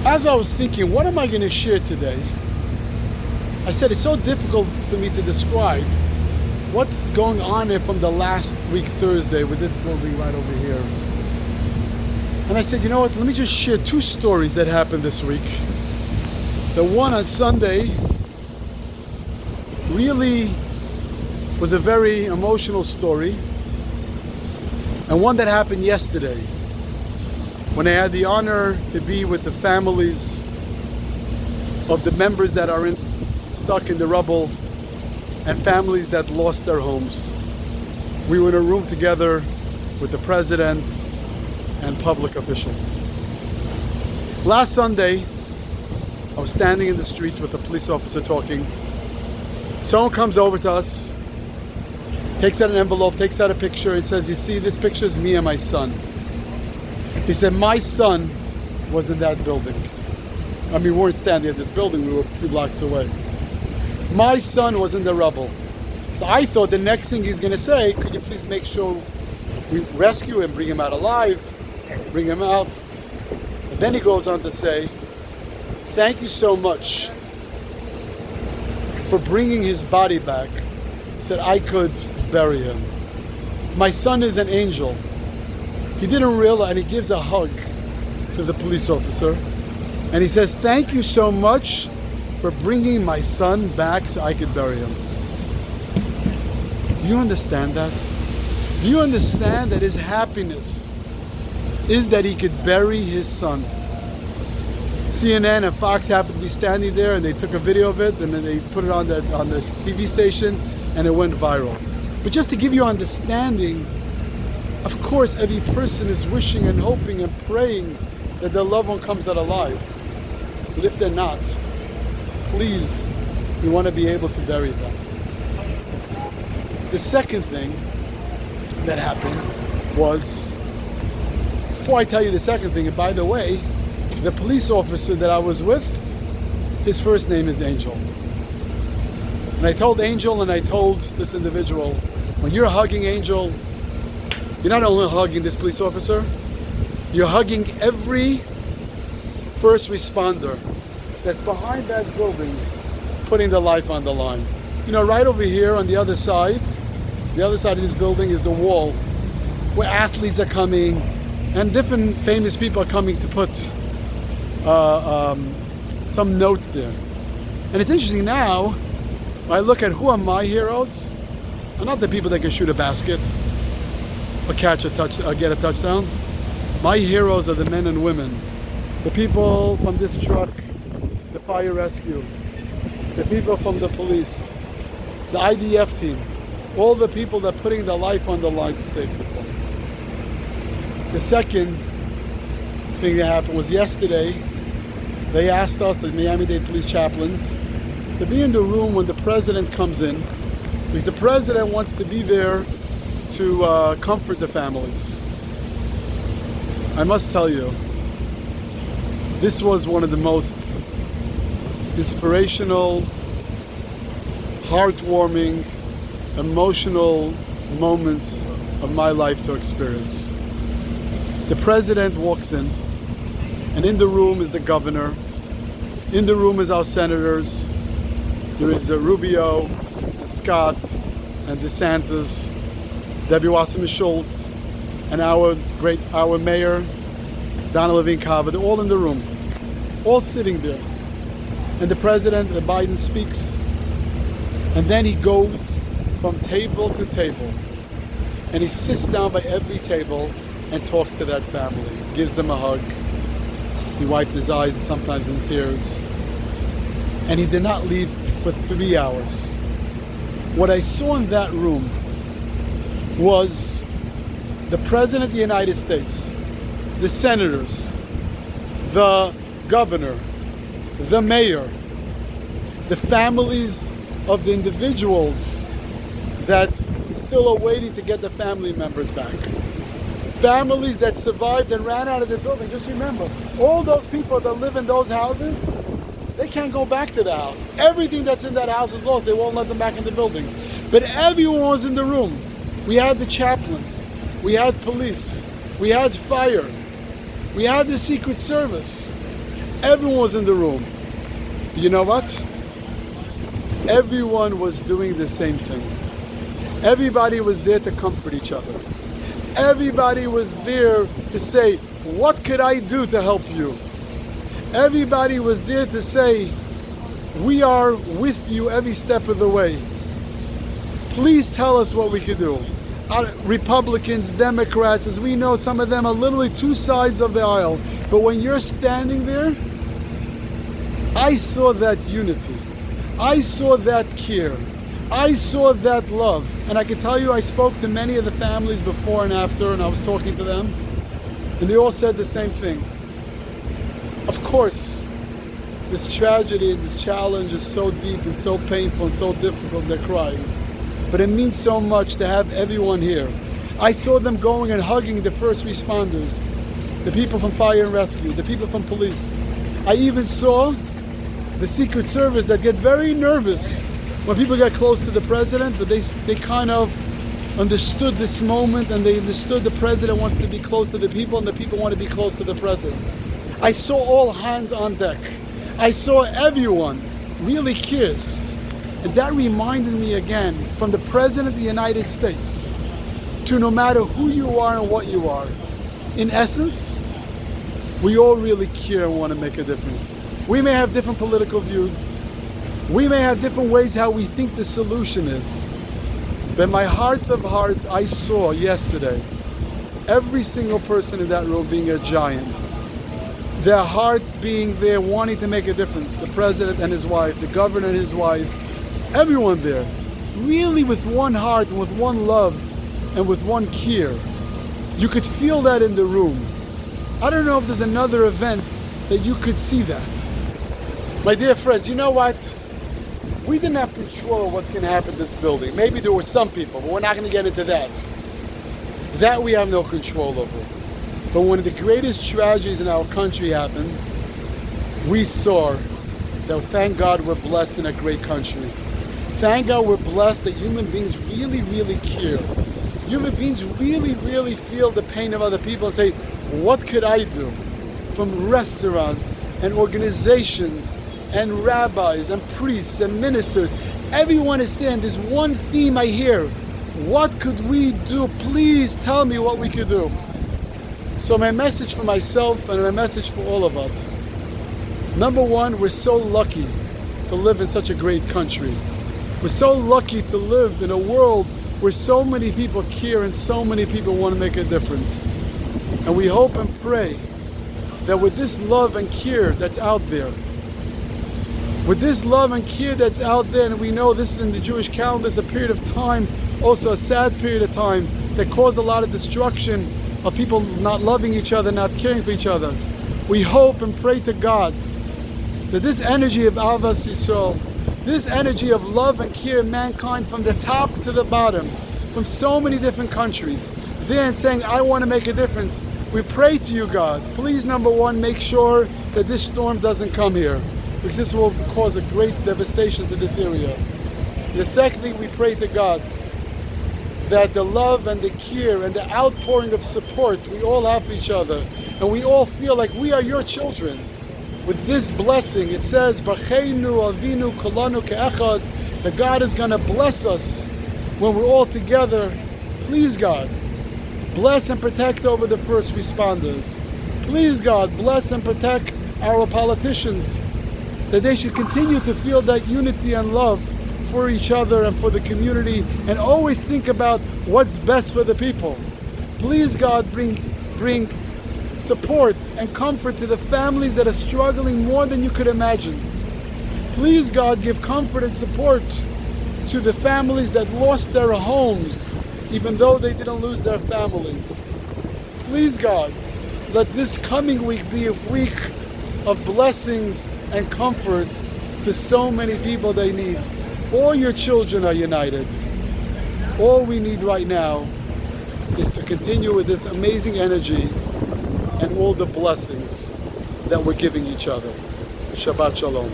As I was thinking, what am I going to share today? I said it's so difficult for me to describe what's going on here from the last week Thursday with this building right over here. And I said, you know what, let me just share two stories that happened this week. The one on Sunday really was a very emotional story, and one that happened yesterday when I had the honor to be with the families of the members that are stuck in the rubble and families that lost their homes. We were in a room together with the president and public officials. Last Sunday, I was standing in the street with a police officer talking. Someone comes over to us, takes out an envelope, takes out a picture, and says, you see, this picture is me and my son. He said, my son was in that building. I mean, we weren't standing at this building, we were a few blocks away. My son was in the rubble. So I thought the next thing he's gonna say, could you please make sure we rescue him, bring him out alive, bring him out. And then he goes on to say, thank you so much for bringing his body back so that I could bury him. My son is an angel. He didn't realize, and he gives a hug to the police officer. And he says, thank you so much for bringing my son back so I could bury him. Do you understand that? Do you understand that his happiness is that he could bury his son? CNN and Fox happened to be standing there, and they took a video of it, and then they put it on the TV station, and it went viral. But just to give you understanding, of course, every person is wishing and hoping and praying that their loved one comes out alive. But if they're not, please, we want to be able to bury them. The second thing that happened was, before I tell you the second thing, and by the way, the police officer that I was with, his first name is Angel. And I told Angel, and I told this individual, when you're hugging Angel, you're not only hugging this police officer, you're hugging every first responder that's behind that building, putting their life on the line. You know, right over here on the other side of this building is the wall where athletes are coming and different famous people are coming to put some notes there. And it's interesting now, when I look at who are my heroes, are not the people that can shoot a basket or catch a get a touchdown. My heroes are the men and women, the people from this truck, the fire rescue, the people from the police, the IDF team, all the people that are putting their life on the line to save people. The second thing that happened was yesterday, they asked us, the Miami-Dade police chaplains, to be in the room when the president comes in, because the president wants to be there to comfort the families. I must tell you, this was one of the most inspirational, heartwarming, emotional moments of my life to experience. The president walks in, and in the room is the governor, in the room is our senators, there is Rubio, and Scott, and DeSantis, Debbie Wasserman Schultz, and our mayor, Donna Levine-Cava, they're all in the room, all sitting there. And the president, Biden, speaks, and then he goes from table to table, and he sits down by every table and talks to that family, gives them a hug. He wiped his eyes, sometimes in tears, and he did not leave for 3 hours. What I saw in that room was the President of the United States, the senators, the governor, the mayor, the families of the individuals that still are waiting to get the family members back. Families that survived and ran out of the building. Just remember, all those people that live in those houses, they can't go back to the house. Everything that's in that house is lost. They won't let them back in the building. But everyone was in the room. We had the chaplains, we had police, we had fire, we had the Secret Service. Everyone was in the room. You know what? Everyone was doing the same thing. Everybody was there to comfort each other. Everybody was there to say, what could I do to help you? Everybody was there to say, we are with you every step of the way. Please tell us what we could do. Republicans, Democrats, as we know, some of them are literally two sides of the aisle. But when you're standing there, I saw that unity. I saw that care. I saw that love. And I can tell you, I spoke to many of the families before and after, and I was talking to them, and they all said the same thing. Of course, this tragedy and this challenge is so deep and so painful and so difficult, they're crying. But it means so much to have everyone here. I saw them going and hugging the first responders, the people from fire and rescue, the people from police. I even saw the Secret Service that get very nervous when people get close to the president, but they kind of understood this moment, and they understood the president wants to be close to the people and the people want to be close to the president. I saw all hands on deck. I saw everyone really cares. And that reminded me again from the President of the United States to no matter who you are and what you are, in essence, we all really care and want to make a difference. We may have different political views. We may have different ways how we think the solution is. But in my hearts of hearts, I saw yesterday every single person in that room being a giant. Their heart being there, wanting to make a difference. The president and his wife, the governor and his wife, everyone there, really with one heart and with one love and with one care. You could feel that in the room. I don't know if there's another event that you could see that. My dear friends, you know what? We didn't have control of what's going to happen to this building. Maybe there were some people, but we're not going to get into that. That we have no control over. But one of the greatest tragedies in our country happened, we saw that, thank God we're blessed in a great country. Thank God we're blessed that human beings really, really care. Human beings really, really feel the pain of other people and say, what could I do? From restaurants and organizations and rabbis and priests and ministers, everyone is saying this one theme I hear: what could we do? Please tell me what we could do. So my message for myself and my message for all of us: number one, we're so lucky to live in such a great country. We're so lucky to live in a world where so many people care and so many people want to make a difference. And we hope and pray that with this love and care that's out there, with this love and care that's out there, and we know this is in the Jewish calendar, is a period of time, also a sad period of time, that caused a lot of destruction of people not loving each other, not caring for each other. We hope and pray to God that this energy of Avas Yisrael, this energy of love and care of mankind from the top to the bottom, from so many different countries, there and saying, I want to make a difference. We pray to you, God, please, number one, make sure that this storm doesn't come here, because this will cause a great devastation to this area. And secondly, we pray to God that the love and the care and the outpouring of support we all have for each other, and we all feel like we are your children. With this blessing, it says, B'cheinu avinu kolanu ke'echad, that God is going to bless us when we're all together. Please, God, bless and protect over the first responders. Please, God, bless and protect our politicians, that they should continue to feel that unity and love for each other and for the community, and always think about what's best for the people. Please, God, bring support and comfort to the families that are struggling more than you could imagine. Please, God, give comfort and support to the families that lost their homes, even though they didn't lose their families. Please, God, let this coming week be a week of blessings and comfort to so many people they need. All your children are united. All we need right now is to continue with this amazing energy and all the blessings that we're giving each other. Shabbat Shalom.